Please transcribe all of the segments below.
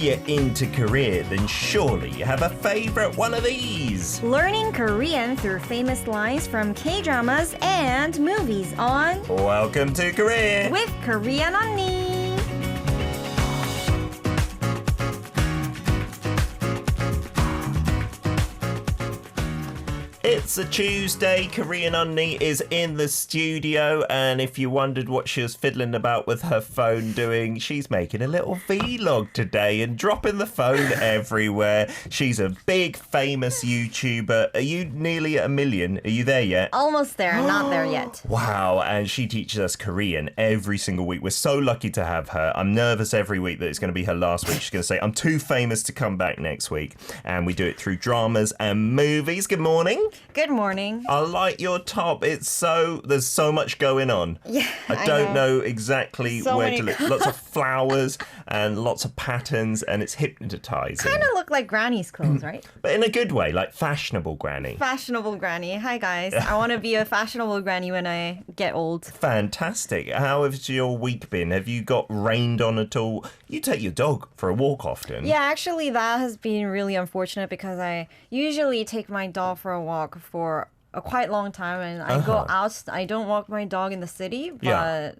you're into Korea, then surely you have a favorite one of these. Learning Korean through famous lines from K-dramas and movies on Welcome to Korea with Korean Unnie. It's a Tuesday. Korean Unnie is in the studio, and if you wondered what she was fiddling about with her phone doing, she's making a little vlog today and dropping the phone everywhere. She's a big, famous YouTuber. Are you nearly at 1 million? Are you there yet? Almost there, not there yet. Wow, and she teaches us Korean every single week. We're so lucky to have her. I'm nervous every week that it's going to be her last week. She's going to say, I'm too famous to come back next week. And we do it through dramas and movies. Good morning. Good morning. I like your top. There's so much going on. Yeah, I don't know exactly So where many to look. Lots of flowers and lots of patterns, and it's hypnotizing. Kind of look like Granny's clothes, right? But in a good way, like fashionable granny. Fashionable Granny. Hi, guys. I want to be a fashionable Granny when I get old. Fantastic. How has your week been? Have you got rained on at all? You take your dog for a walk often. Yeah, actually, that has been really unfortunate because I usually take my dog for a walk for a quite long time, and I go out. I don't walk my dog in the city, but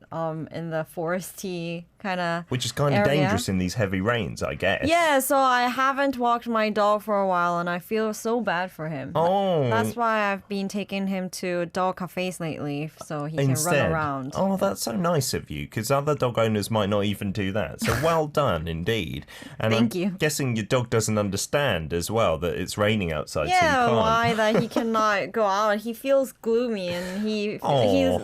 in the foresty kind of which is kind of dangerous in these heavy rains, I guess. Yeah, so I haven't walked my dog for a while, and I feel so bad for him. Oh. That's why I've been taking him to dog cafes lately, so he can run around. Oh, that's so nice of you, because other dog owners might not even do that. So well done, indeed. And Thank you. Guessing your dog doesn't understand as well that it's raining outside, so you Yeah, can't. why that he cannot go out. He feels gloomy, and he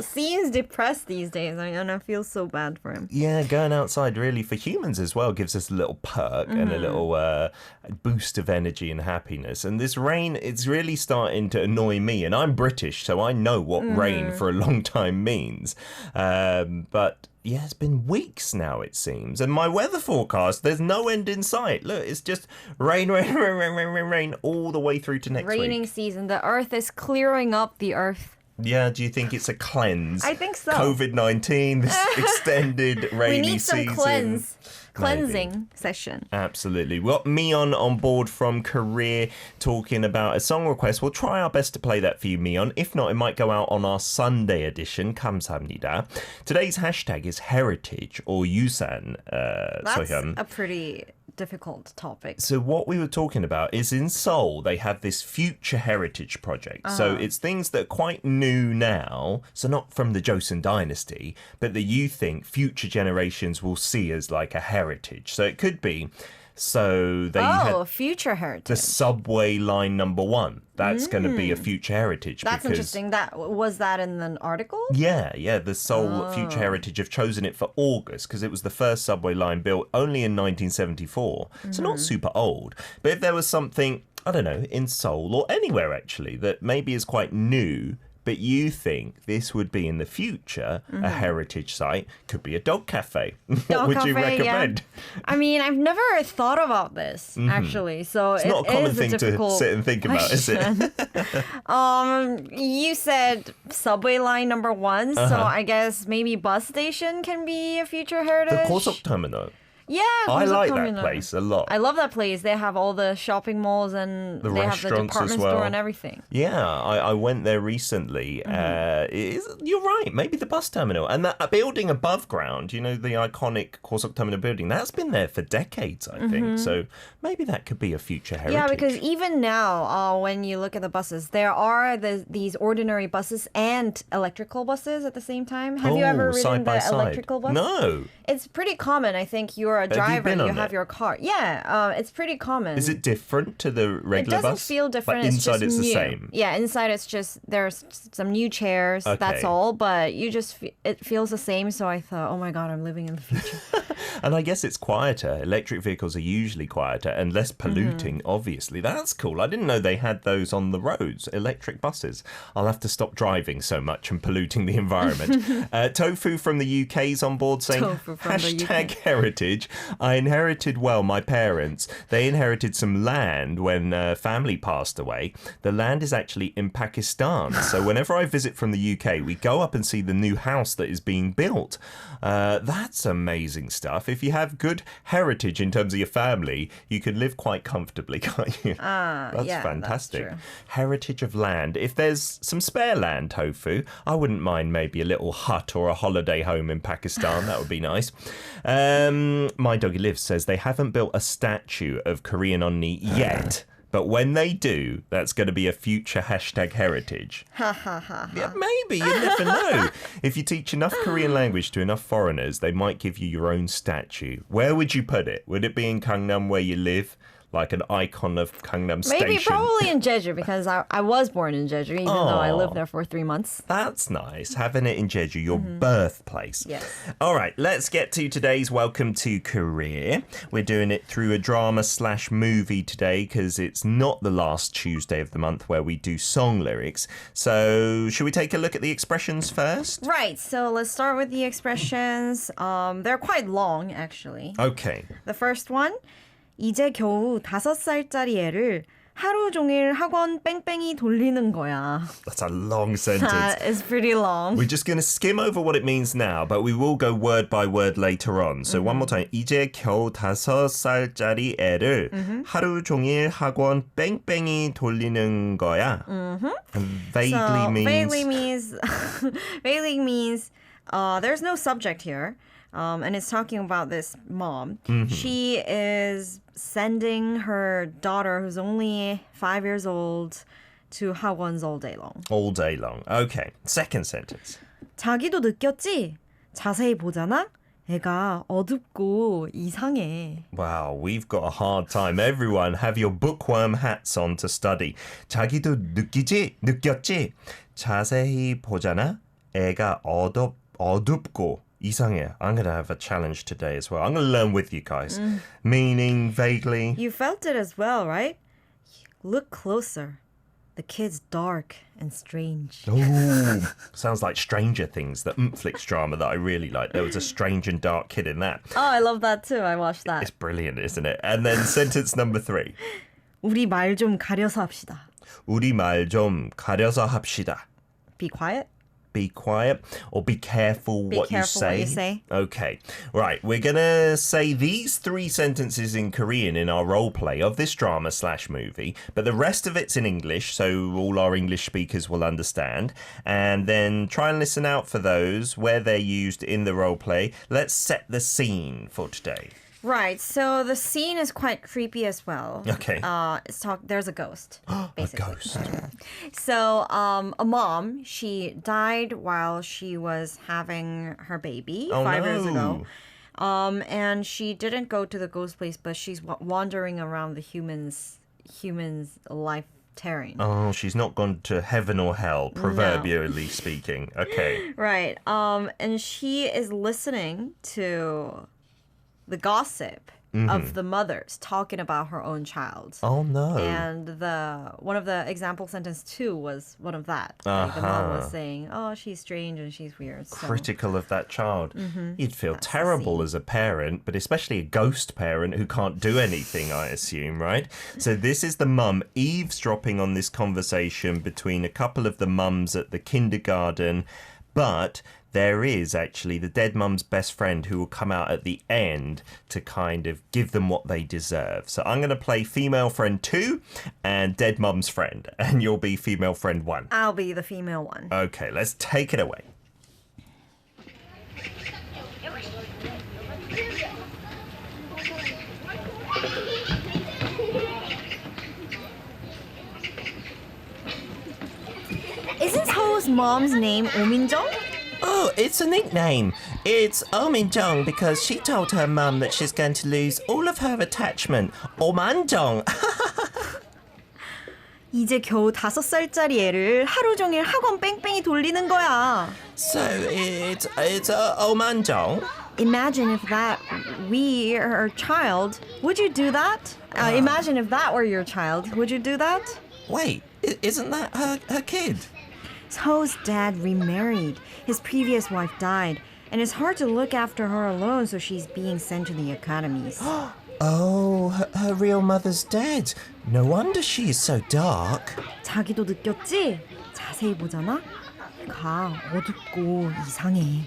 seems depressed these days, and I feel so bad for him. Yeah, going outside really for humans as well gives us a little perk and a little boost of energy and happiness. And this rain, it's really starting to annoy me. And I'm British, so I know what rain for a long time means. But yeah, it's been weeks now, it seems. And my weather forecast, there's no end in sight. Look, it's just rain, rain, rain, rain, rain, rain, rain all the way through to next week. Raining season. The earth is clearing up the earth. Yeah, do you think it's a cleanse? I think so. COVID-19, this extended rainy season. We need some cleansing session. Absolutely. We got Mion on board from Korea talking about a song request. We'll try our best to play that for you, Mion. If not, it might go out on our Sunday edition. 감사합니다. Today's hashtag is heritage or 유산. That's a pretty difficult topic. So what we were talking about is in Seoul, they have this future heritage project. So it's things that are quite new now. So not from the Joseon dynasty, but that you think future generations will see as like a heritage. So it could be, so they had future heritage. the subway line number 1. That's going to be a future heritage. That's interesting. Was that in an article? Yeah. The Seoul Future Heritage have chosen it for August because it was the first subway line built only in 1974. So not super old. But if there was something, I don't know, in Seoul or anywhere actually, that maybe is quite new, but you think this would be in the future a heritage site, could be a dog cafe. What would you recommend? Yeah. I mean, I've never thought about this, actually. So it's not a common thing to sit and think about, is it? You said subway line number 1, so I guess maybe bus station can be a future heritage. The Kosok terminal. Yeah, I like that place a lot. I love that place. They have all the shopping malls and they have the department store and everything. Yeah, I went there recently. You're right, maybe the bus terminal. And that building above ground, you know, the iconic Kosok Terminal building, that's been there for decades, I think. So maybe that could be a future heritage. Yeah, because even now, when you look at the buses, there are these ordinary buses and electrical buses at the same time. Have you ever ridden the electrical bus? No. It's pretty common. I think you're a driver and you have your car. Yeah, it's pretty common. Is it different to the regular bus? It doesn't feel different. But inside it's new. the same? Yeah, inside it's just, there's some new chairs, that's all. But it feels the same. So I thought, oh my God, I'm living in the future. And I guess it's quieter. Electric vehicles are usually quieter and less polluting, obviously. That's cool. I didn't know they had those on the roads, electric buses. I'll have to stop driving so much and polluting the environment. Tofu from the UK's on board saying, hashtag heritage. I inherited, my parents, they inherited some land when family passed away. The land is actually in Pakistan. So whenever I visit from the UK, we go up and see the new house that is being built. That's amazing stuff. enough. If you have good heritage in terms of your family, you can live quite comfortably, can't you? That's fantastic. That's true. Heritage of land. If there's some spare land, Tofu, I wouldn't mind maybe a little hut or a holiday home in Pakistan. That would be nice. My Doggy Lives says they haven't built a statue of Korean Unnie yet. But when they do, that's going to be a future hashtag heritage. Ha ha ha. Yeah, maybe. You never know. If you teach enough Korean language to enough foreigners, they might give you your own statue. Where would you put it? Would it be in Gangnam where you live? Like an icon of Gangnam Station? Maybe probably in Jeju because I was born in Jeju, even though I lived there for 3 months. That's nice. Having it in Jeju, your birthplace. Yes. All right, let's get to today's Welcome to Korea. We're doing it through a drama/movie today because it's not the last Tuesday of the month where we do song lyrics. So should we take a look at the expressions first? Right, so let's start with the expressions. They're quite long, actually. Okay. The first one, 이제 겨우 5살짜리 애를 하루 종일 학원 뺑뺑이 돌리는 거야. That's a long sentence. It's pretty long. We're just going to skim over what it means now, but we will go word by word later on. So one more time. 이제 겨우 5살짜리 애를 하루 종일 학원 뺑뺑이 돌리는 거야. Vaguely means... vaguely means there's no subject here. And it's talking about this mom. She is sending her daughter, who's only 5 years old, to 학원s all day long. All day long. Okay. Second sentence. 자기도 느꼈지? 자세히 보잖아? 애가 어둡고 이상해. Wow, we've got a hard time. Everyone, have your bookworm hats on to study. 자기도 느꼈지? 자세히 보잖아? 애가 어둡고 이상해. I'm going to have a challenge today as well. I'm going to learn with you guys. Meaning, vaguely. You felt it as well, right? Look closer. The kid's dark and strange. Oh, sounds like Stranger Things, the Netflix drama that I really like. There was a strange and dark kid in that. Oh, I love that too. I watched that. It's brilliant, isn't it? And then sentence number 3. 우리 말 좀 가려서 합시다. 우리 말 좀 가려서 합시다. Be quiet. Be quiet or be careful what you say. Okay. Right. We're going to say these 3 sentences in Korean in our role play of this drama/movie, but the rest of it's in English, so all our English speakers will understand. And then try and listen out for those where they're used in the role play. Let's set the scene for today. Right, so the scene is quite creepy as well. Okay. There's a ghost, basically. A ghost. So a mom, she died while she was having her baby 5 years ago. And she didn't go to the ghost place, but she's wandering around the humans' life terrain. Oh, she's not gone to heaven or hell, proverbially speaking. Okay. Right. And she is listening to the gossip of the mothers talking about her own child. Oh, no. And one of the example sentence 2 was one of that. Like the mom was saying, oh, she's strange and she's weird. So. Critical of that child. You'd feel terrible as a parent, but especially a ghost parent who can't do anything, I assume, right? So this is the mum eavesdropping on this conversation between a couple of the mums at the kindergarten, but there is actually the dead mum's best friend who will come out at the end to kind of give them what they deserve. So I'm going to play female friend 2 and dead mum's friend, and you'll be female friend 1. I'll be the female one. Okay, let's take it away. Isn't Seo's mom's name Ominjong? Oh, it's a nickname. It's Ominjong because she told her mum that she's going to lose all of her attachment. 오만정. 이제 겨우 5살짜리 애를 하루 종일 학원 뺑뺑이 돌리는 거야. So it's 오만정. Imagine if that were her child. Would you do that? Imagine if that were your child. Would you do that? Wait, isn't that her kid? Seo's dad remarried. His previous wife died, and it's hard to look after her alone, so she's being sent to the academies. Oh, her real mother's dead. No wonder she is so dark. 자기도 느꼈지? 자세히 보잖아. 가 어둡고 이상해.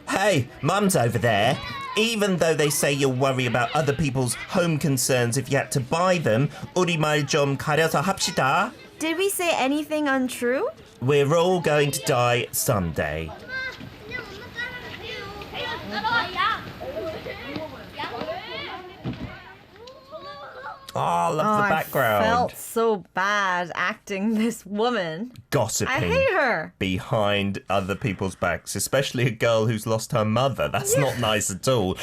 Hey, Mum's over there. Even though they say you'll worry about other people's home concerns if you had to buy them, 우리말 좀 가려서 합시다. Did we say anything untrue? We're all going to die someday. Oh, I love the background. I felt so bad acting this woman. Gossiping. I hate her. Behind other people's backs, especially a girl who's lost her mother. That's not nice at all.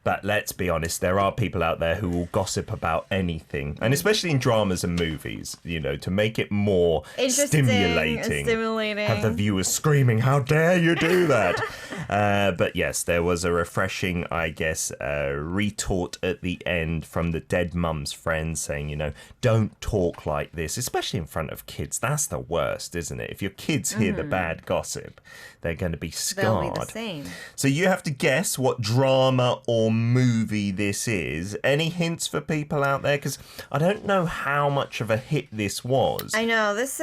But let's be honest, there are people out there who will gossip about anything. And especially in dramas and movies, you know, to make it more stimulating. Have the viewers screaming, how dare you do that? But yes, there was a refreshing, I guess, retort at the end from the dead mum's friend saying, you know, don't talk like this, especially in front of kids. That's the worst, isn't it? If your kids hear the bad gossip, they're going to be scarred. They'll be the same. So you have to guess what drama or movie this is. Any hints for people out there? Because I don't know how much of a hit this was. I know, this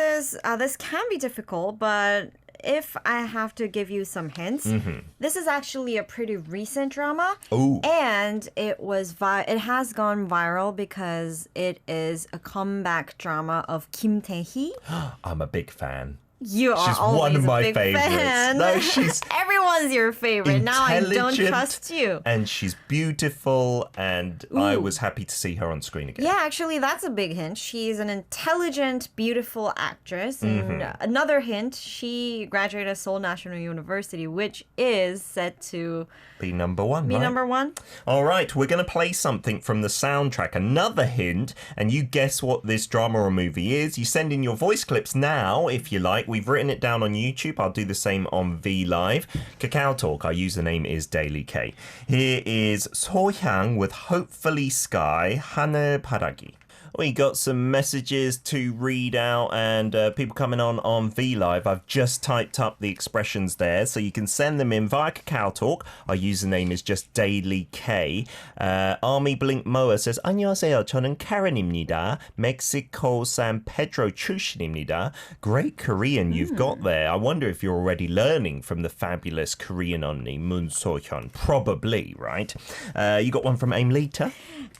can be difficult, but if I have to give you some hints, this is actually a pretty recent drama. Ooh. And it has gone viral because it is a comeback drama of Kim Tae-hee. I'm a big fan. You are She's always one of a my big favorites. fan. No, she's everyone's your favorite. Now I don't trust you. And she's beautiful, and I was happy to see her on screen again. Yeah, actually, that's a big hint. She's an intelligent, beautiful actress. And another hint, she graduated Seoul National University, which is set to be number one. Be number one. All right, we're going to play something from the soundtrack. Another hint, and you guess what this drama or movie is. You send in your voice clips now, if you like. We've written it down on YouTube. I'll do the same on V Live. Kakao Talk, our username is Daily K. Here is 소향 with Hopefully Sky, 하늘 바라기. We got some messages to read out and people coming on V Live. I've just typed up the expressions there, so you can send them in via Kakao Talk. Our username is just Daily K. Army Blink Moa says, 안녕하세요. 저는 Karen입니다. Mexico San Pedro 출신입니다. Great Korean you've got there. I wonder if you're already learning from the fabulous Korean Unnie, Moon So-hyun. Probably, right? You got one from Aimlita?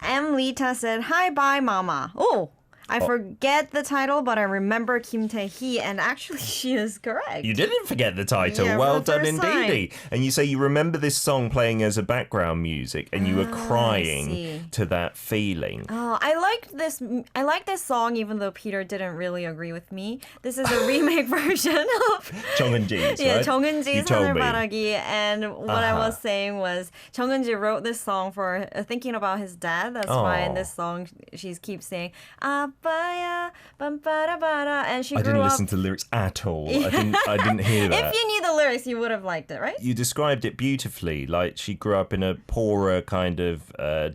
Lita said, hi, bye, mama. Oh, I forget the title, but I remember Kim Tae-hee, and actually she is correct. You didn't forget the title. Yeah, well for the done first indeed. time. And you say you remember this song playing as a background music, and you were crying to that feeling. Oh, I like this song, even though Peter didn't really agree with me. This is a remake version of Jung Eun-ji's, yeah, right? Jung Eun-ji's told me. 하늘바라기. And what I was saying was Jung Eun-ji wrote this song for thinking about his dad. That's why in this song she keeps saying 아빠야 빰빠라바라, and she I grew didn't up. listen to the lyrics at all. I didn't hear that. If you knew the lyrics, you would have liked it, right? You described it beautifully. Like she grew up in a poorer kind of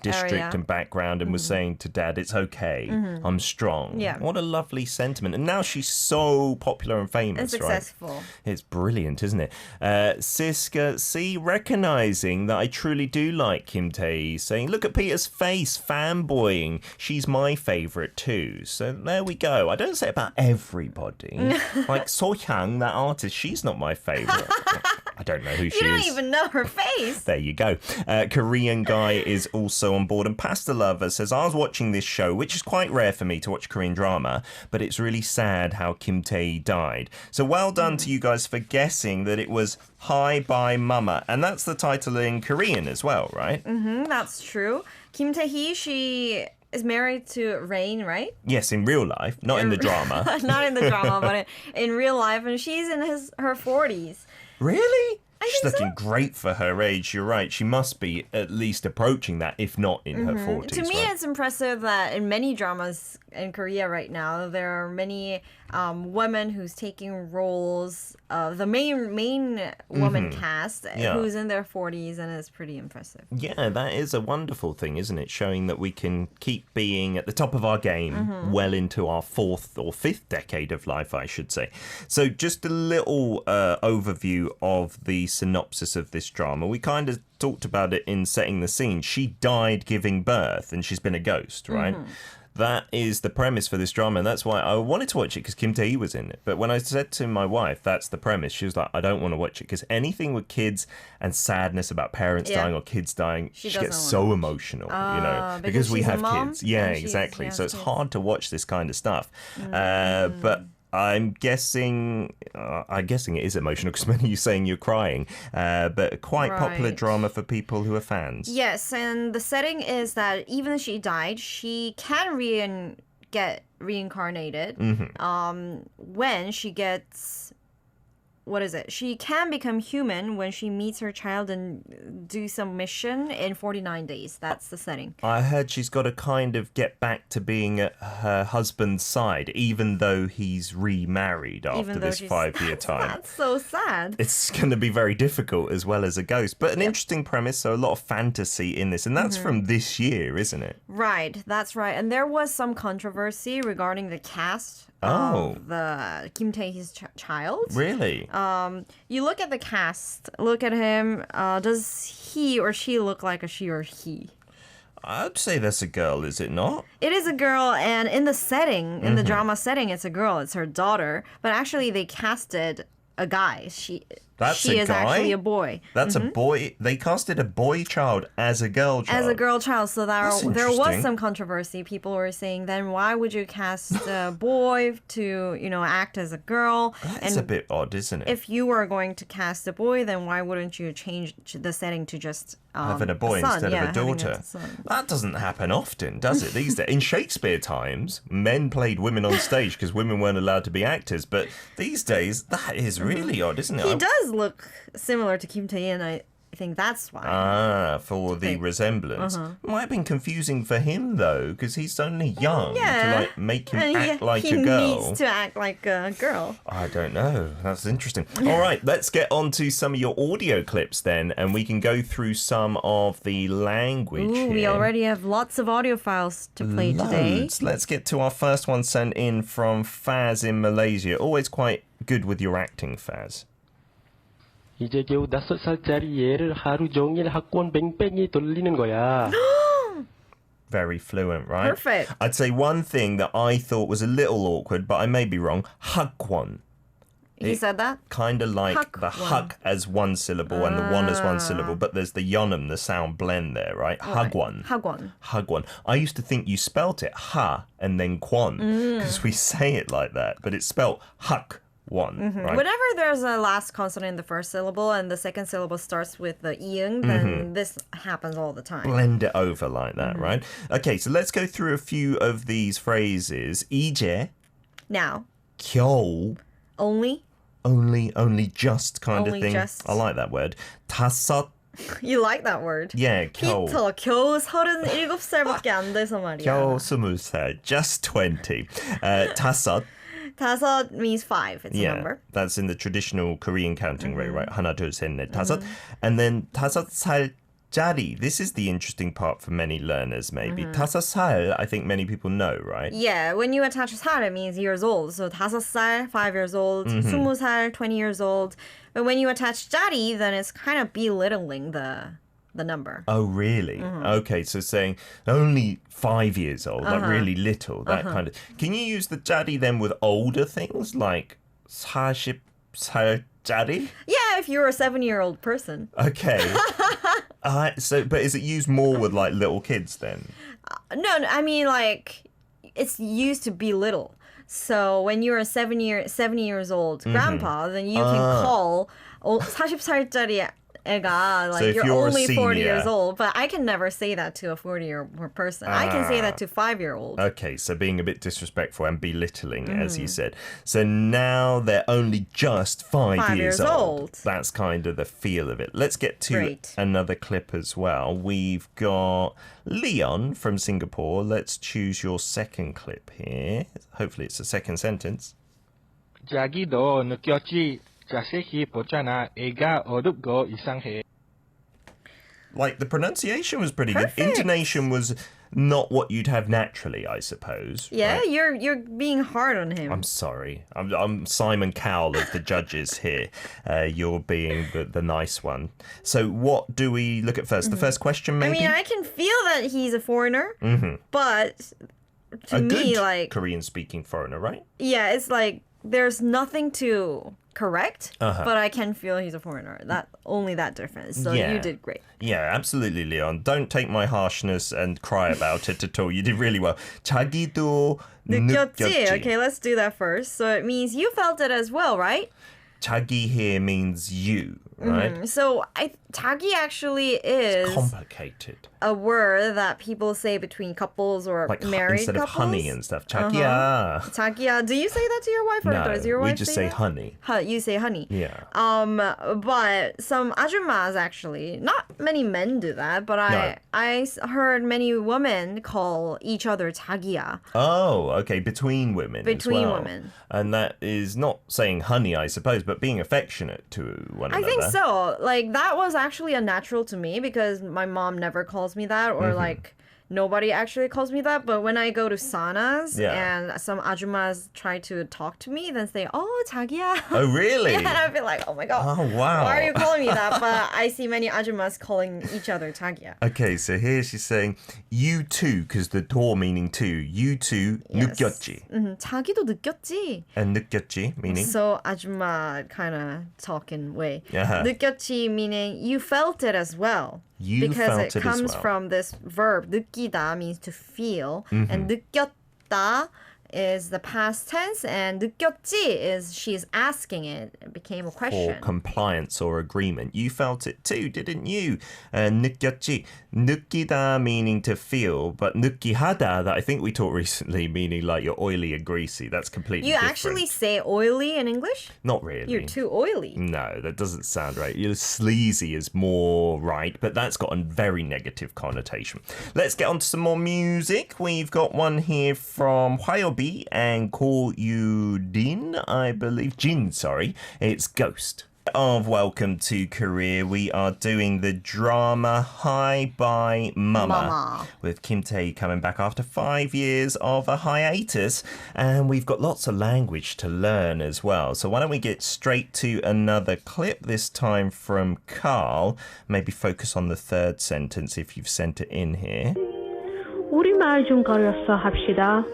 district Area. and background and was saying to dad, it's okay. I'm strong. Yeah. What a lovely sentiment. And now she's so popular and famous, And right? successful. It's brilliant, isn't it? Siska C, recognizing that I truly do like Kim Tae, saying, look at Peter's face, fanboying. She's my favorite too. So there we go. I don't say it about everybody. Like So Hyang, that artist, she's not my favorite. I don't know who she is. You don't even know her face. There you go. Korean guy is also on board. And Pasta Lover says, I was watching this show, which is quite rare for me to watch Korean drama, but it's really sad how Kim Tae died. So well done to you guys for guessing that it was Hi Bye Mama. And that's the title in Korean as well, right? That's true. Kim Tae-hee, she is married to Rain, right? Yes, in real life, not in the drama. Not in the drama, but in real life. And she's in her 40s. Really? I She's think so. looking great for her age. You're right. She must be at least approaching that, if not in her 40s. To me, right? it's impressive that in many dramas in Korea right now, there are many women who's taking roles of the main woman cast who's in their 40s, and it's pretty impressive. Yeah, that is a wonderful thing, isn't it? Showing that we can keep being at the top of our game well into our fourth or fifth decade of life, I should say. So just a little overview of the synopsis of this drama. We kind of talked about it in setting the scene. She died giving birth and she's been a ghost, right? that is the premise for this drama, and that's why I wanted to watch it because Kim Tae-hee was in it. But when I said to my wife, that's the premise, she was like, I don't want to watch it because anything with kids and sadness about parents dying or kids dying, she gets so emotional, because we have kids. Yeah, exactly. So it's hard to watch this kind of stuff. But I'm guessing it is emotional because many of you saying you're crying, but quite popular drama for people who are fans. Yes, and the setting is that even if she died, she can get reincarnated when she gets... What is it? She can become human when she meets her child and do some mission in 49 days. That's the setting. I heard she's got to kind of get back to being at her husband's side, even though he's remarried after this 5-year time. That's so sad. It's going to be very difficult as well as a ghost. But an interesting premise, so a lot of fantasy in this. And that's from this year, isn't it? Right, that's right. And there was some controversy regarding the cast of the Kim Tae-hee's child. Really? You look at the cast, look at him. Does he or she look like a she or he? I'd say that's a girl, is it not? It is a girl, and in the setting, in the drama setting, it's a girl. It's her daughter. But actually, they casted a guy. She is actually a boy. That's a boy. They casted a boy child as a girl child. As a girl child. So there was some controversy. People were saying, then why would you cast a boy to, act as a girl? That's a bit odd, isn't it? If you were going to cast a boy, then why wouldn't you change the setting to just having a boy instead of a daughter? That doesn't happen often, does it? These days, in Shakespeare times, men played women on stage because women weren't allowed to be actors. But these days, that is really odd, isn't it? He does look similar to Kim Tae-hee, and I think that's why. For the resemblance. Might have been confusing for him, though, because he's only young to make him act like a girl. He needs to act like a girl. I don't know. That's interesting. All right, let's get on to some of your audio clips then, and we can go through some of the language here. We already have lots of audio files to play today. Let's get to our first one sent in from Faz in Malaysia. Always quite good with your acting, Faz. 이제 겨우 5살짜리 얘를 하루 종일 학원 뱅뱅이 돌리는 거야. Very fluent, right? Perfect. I'd say one thing that I thought was a little awkward, but I may be wrong. 학원. You said that? Kind of like the hak as one syllable and the one as one syllable, but there's the yonam, the sound blend there, right? 학원. 학원. I used to think you spelt it ha and then kwon because we say it like that, but it's spelt hak. Right? Whenever there's a last consonant in the first syllable and the second syllable starts with the iung, then this happens all the time. Blend it over like that, right? Okay, so let's go through a few of these phrases. 이제, now, 겨우, only, just kind only of thing. Just. I like that word. 다섯. You like that word? Yeah, 겨우. 겨우 37살밖에 안 돼서 말이야. 겨우 20살, just 20. 다섯. 다섯 means 5. It's a number. That's in the traditional Korean counting rate, right? 하나, 둘, 셋, 넷, 다섯. And then 5살짜리. This is the interesting part for many learners, maybe. 5살, I think many people know, right? Yeah, when you attach 살, it means years old. So 5살, 5 years old. 20살, 20 years old. But when you attach 짜리, then it's kind of belittling the number. Oh, really? Okay, so saying only 5 years old, like really little, that kind of... Can you use the 짜리 then with older things, like 40살짜리? Yeah, if you're a 7-year-old person. Okay. But is it used more with, like, little kids then? No, I mean, like, it's used to belittle. So when you're a 70 years old grandpa, then you can call 40살짜리 애가, like, so you're only 40 years old, but I can never say that to a 40-year-old person. I can say that to 5-year-old. Okay, so being a bit disrespectful and belittling, as you said. So now they're only just 5 years old. That's kind of the feel of it. Let's get to another clip as well. We've got Leon from Singapore. Let's choose your second clip here. Hopefully it's the second sentence. 자기도 느꼈지? 자세히 보잖아. 애가 어둡고 이상해. Like, the pronunciation was pretty good. Perfect. Intonation was not what you'd have naturally, I suppose. Yeah, right? you're being hard on him. I'm sorry. I'm Simon Cowell of the judges here. You're being the nice one. So what do we look at first? The first question, maybe? I mean, I can feel that he's a foreigner, but to me, good like, Korean-speaking foreigner, right? yeah, it's like there's nothing to correct, but I can feel he's a foreigner. Only that difference. So you did great. Yeah, absolutely, Leon. Don't take my harshness and cry about it at all. You did really well. 자기도 느꼈지. Okay, let's do that first. So it means you felt it as well, right? 자기 here means you, right? So 자기 actually is Complicated. a word that people say between couples or Like married instead couples. of honey and stuff. 자기야. 자기야. Do you say that to your wife or does your wife we just say that? honey. You say honey. Yeah. But some ajumas actually, not many men do that, but I heard many women call each other 자기야. Oh, okay. Between women Between as well. women. And that is not saying honey, I suppose, but being affectionate to one another. I think so. Like, that was actually unnatural to me because my mom never calls me that or like nobody actually calls me that. But when I go to saunas and some ajumas try to talk to me, then say, oh, 자기야. Oh, really? And I feel like, oh my God. Oh, wow. Why are you calling me that? But I see many ajumas calling each other 자기야. Okay, so here she's saying you too, because the 도 meaning too. You too 느꼈지. 자기도 느꼈지. And 느꼈지 meaning? So 아줌마 kind of talking way. Yeah. 느꼈지 meaning you felt it as well. You because felt it it comes as well. from this verb 느끼다 means to feel and 느꼈다 is the past tense and 느꼈지 is she's asking it. It became a question. For compliance or agreement. You felt it too, didn't you? 느꼈지. 느끼다 meaning to feel, but 느끼하다 that I think we taught recently meaning like you're oily or greasy. That's completely different. You actually say oily in English? Not really. You're too oily. No, that doesn't sound right. You're sleazy is more right, but that's got a very negative connotation. Let's get on to some more music. We've got one here from Hwayobi and Ko Yu-din, I believe. Jin, sorry. It's Ghost. Of Welcome to Korea, we are doing the drama Hi Bye Mama with Kim Tae coming back after 5 years of a hiatus, and we've got lots of language to learn as well. So why don't we get straight to another clip, this time from Carl. Maybe focus on the third sentence if you've sent it in here. 우리 말 좀 가려서 합시다.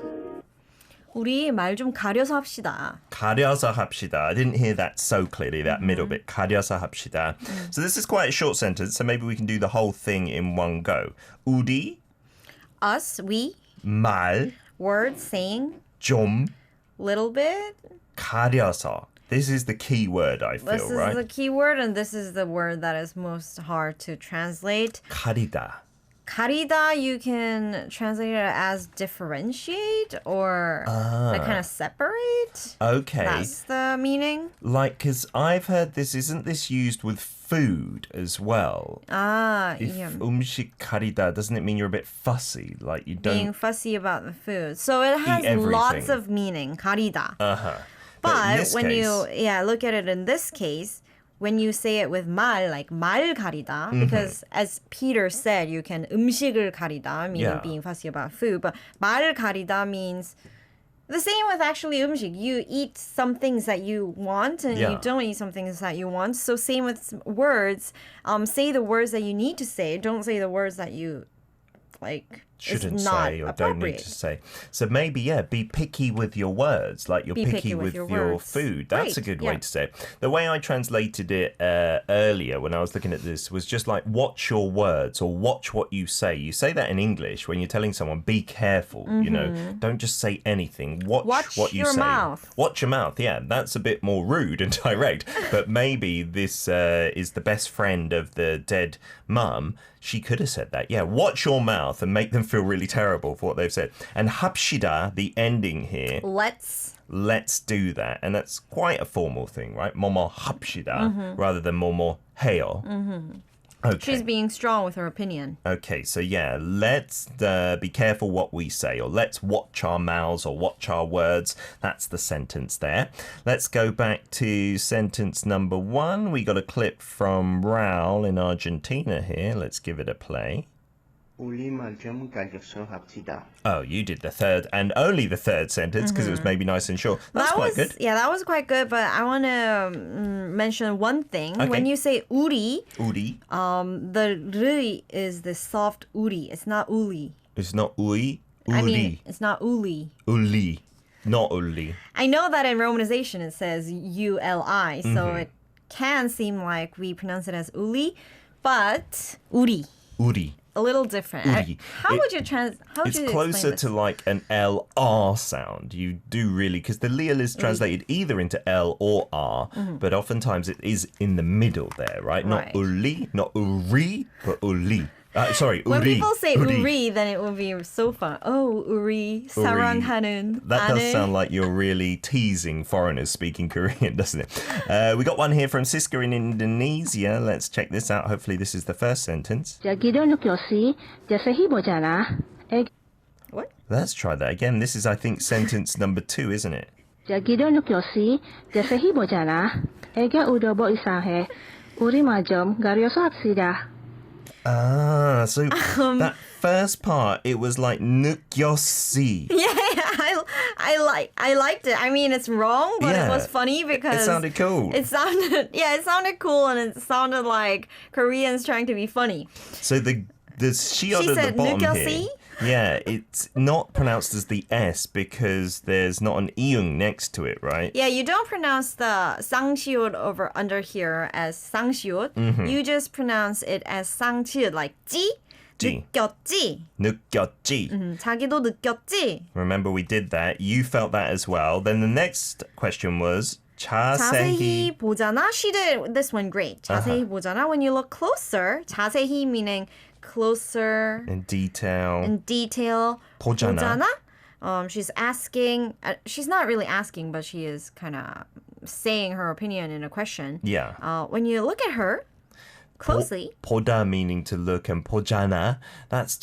우리 말 좀 가려서 합시다. 가려서 합시다. I didn't hear that so clearly, that middle bit. 가려서 합시다. So this is quite a short sentence, so maybe we can do the whole thing in one go. 우리 Us, we. 말 Word, saying. 좀 Little bit. 가려서. This is the key word, I feel, This is right? the key word, and this is the word that is most hard to translate. 가리다. 가리다, you can translate it as differentiate or like kind of separate. Okay. That's the meaning. Like, because I've heard this, isn't this used with food as well? If Yeah. 음식 가리다, doesn't it mean you're a bit fussy? Like you don't Being fussy about the food. So it has everything. lots of meaning, 가리다. But in But this when case, you look at it in this case, when you say it with 말, like 말 가리다, because as Peter said, you can 음식을 가리다, meaning being fussy about food, but 말 가리다 means the same with actually 음식. You eat some things that you want and you don't eat some things that you want. So same with words. Say the words that you need to say. Don't say the words that you like. shouldn't it's not say or don't need to say. So maybe, be picky with your words, like you're picky with your words. food. That's a Right, good way to say it. The way I translated it earlier when I was looking at this was just like, watch your words or watch what you say. You say that in English when you're telling someone, be careful, you know, don't just say anything. Watch what you your say. mouth. Watch your mouth, yeah. That's a bit more rude and direct. But maybe this is the best friend of the dead mum. She could have said that. Yeah, watch your mouth and make them feel really terrible for what they've said. And 합시다, the ending here. Let's do that. And that's quite a formal thing, right? 뭐뭐 합시다 rather than 뭐뭐 해요. Okay. She's being strong with her opinion. Okay, so let's be careful what we say, or let's watch our mouths or watch our words. That's the sentence there. Let's go back to sentence number 1. We got a clip from Raul in Argentina here. Let's give it a play. 우리 말 좀 가려서 합시다. Oh, you did the third and only the third sentence because it was maybe nice and short. That's quite good. Yeah, that was quite good, but I want to mention one thing. Okay. When you say 우리, 우리. the 르 is the soft 우리. It's not 우리. It's not 우리. I mean, Uli. it's not uli. Uli. Not uli. I know that in romanization it says uli, so it can seem like we pronounce it as uli, but uri. Uri. A little different. Uri. How would you It's explain closer this? to like an LR sound. You do really, because the liel is translated either into L or R, but oftentimes it is in the middle there, right? Not Right. uli, not uri, but uli. Sorry, When uri. people say uri, then it will be so fun. Oh, uri, 사랑하는 That does 아내. sound like you're really teasing foreigners speaking Korean, doesn't it? We got one here from Siska in Indonesia. Let's check this out. Hopefully this is the first sentence. What? Let's try that again. This is, I think, sentence number 2, isn't it? Ah, so that first part, it was like 느꼈지. Yeah, I liked it. I mean, it's wrong, but Yeah. it was funny because It sounded cool. It sounded cool, and it sounded like Koreans trying to be funny. So the shiod She at the said bottom 느꼈지? here. Yeah, it's not pronounced as the S because there's not an iung next to it, right? Yeah, you don't pronounce the 쌍시옷 over under here as 쌍시옷. You just pronounce it as 쌍치읓, like 찌, 찌. 느꼈지. 느꼈지. 자기도 느꼈지. Remember we did that. You felt that as well. Then the next question was 자세히 자세히. 보잖아. She did this one great. 자세히 보잖아. When you look closer, 자세히 meaning closer In detail. in detail. 보잖아. She's asking. She's not really asking, but she is kind of saying her opinion in a question. Yeah. When you look at her closely, 보다 meaning to look and 보잖아. That's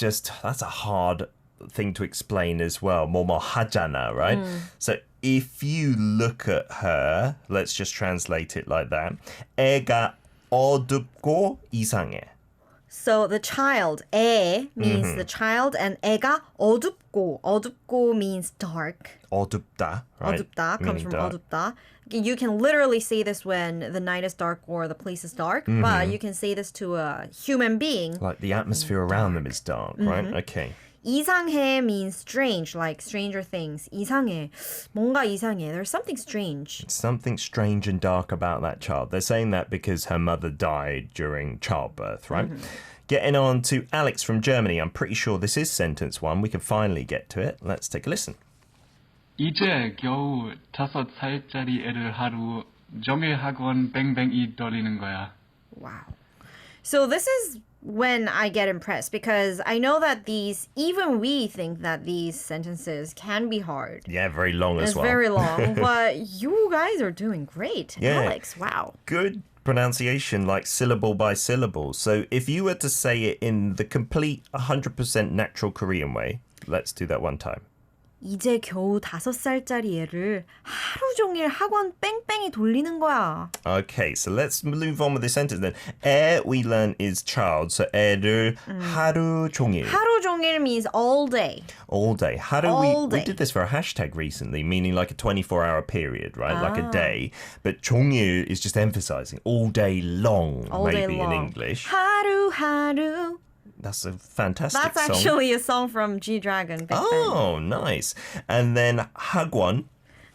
a hard thing to explain as well. 뭐뭐 하잖아, right? So if you look at her, let's just translate it like that. 애가 어둡고 이상해. so the child, 애 means the child, and 애가 어둡고 means dark. 어둡다, right? 어둡다 comes Meaning from dark. 어둡다. You can literally say this when the night is dark or the place is dark, but you can say this to a human being. Like the atmosphere around them is dark, right? Okay. 이상해 means strange, like Stranger Things. 이상해. 뭔가 이상해. There's something strange. Something strange and dark about that child. They're saying that because her mother died during childbirth, right? Getting on to Alex from Germany. I'm pretty sure this is sentence 1. We can finally get to it. Let's take a listen. 이제 겨우 5살짜리 애를 하루 종일 학원 뱅뱅이 돌리는 거야. Wow. So this is when I get impressed because I know that even we think that these sentences can be hard. Yeah, very long as It's well. very long, but you guys are doing great. Yeah. Alex, wow. Good pronunciation, like syllable by syllable. So if you were to say it in the complete 100% natural Korean way, let's do that one time. 이제 겨우 5살짜리 애를 하루 종일 학원 뺑뺑이 돌리는 거야. Okay, so let's move on with this sentence then. 애 we learn is child, so 애를 하루 종일. 하루 종일 means all day. All day. 하루 All we day. did this for a hashtag recently, meaning like a 24-hour period, right? Like a day. But 종일 is just emphasizing all day long, All maybe day long. in English. 하루. That's a fantastic That's song. actually a song from G-Dragon. Big Bang. Oh, nice. And then 학원.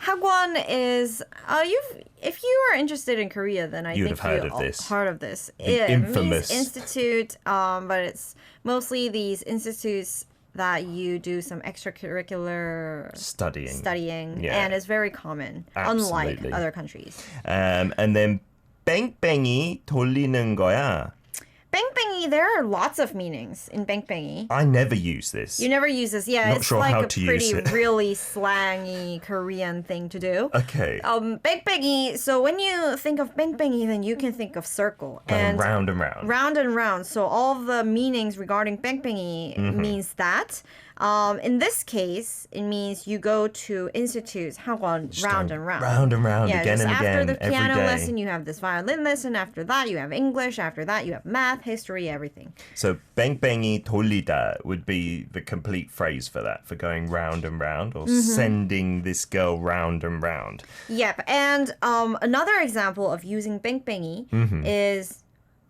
Hagwon is if you are interested in Korea, then I You'd think have heard you of this. Heard of this. The infamous. Means institute, but it's mostly these institutes that you do some extracurricular Studying. Yeah. and it's very common, Absolutely. unlike other countries. And then 뺑뺑이 돌리는 거야. 뺑뺑이, there are lots of meanings in 뺑뺑이. I never use this. You never use this. Yeah, Not it's sure like how a to use pretty it. really slangy Korean thing to do. Okay. 뺑뺑이, so when you think of 뺑뺑이, then you can think of circle. And round and round. Round and round. So all of the meanings regarding 뺑뺑이 means that. In this case, it means you go to institutes, 학원, round and round. Round and round, Yeah, again just and after again, the every piano day. lesson, you have this violin lesson. After that, you have English. After that, you have math, history, everything. So 뺑뺑이 돌리다 would be the complete phrase for that, for going round and round, or sending this girl round and round. Yep. And another example of using 뺑뺑이 is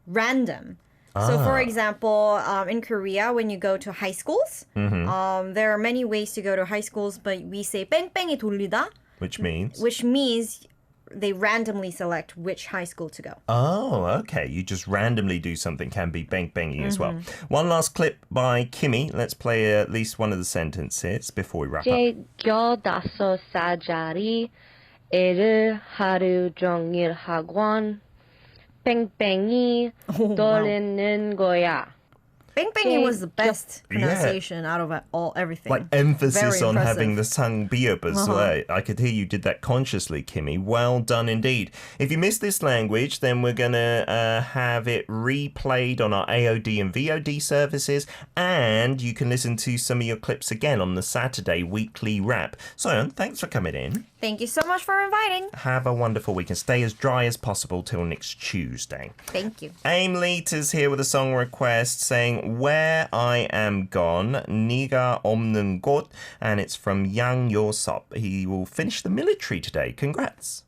random. So, for example, in Korea, when you go to high schools, there are many ways to go to high schools, but we say 뺑뺑이 돌리다, Which means? which means they randomly select which high school to go. Oh, okay. You just randomly do something, can be bang bangy as well. One last clip by Kimmy. Let's play at least one of the sentences before we wrap up. 제겨 5살짜리 애를 하루 종일 학원 뺑뺑이 돌리는 거야. 뺑뺑이 was the best pronunciation out of everything. Like emphasis Very on impressive. having the sang biop as well. I could hear you did that consciously, Kimmy. Well done indeed. If you missed this language, then we're going to have it replayed on our AOD and VOD services, and you can listen to some of your clips again on the Saturday weekly wrap. Soyeon, thanks for coming in. Thank you so much for inviting. Have a wonderful week and stay as dry as possible till next Tuesday. Thank you. Aim Leeta's here with a song request saying Where I Am Gone, 네가 없는 곳, and it's from Yang Yo-sop. He will finish the military today. Congrats.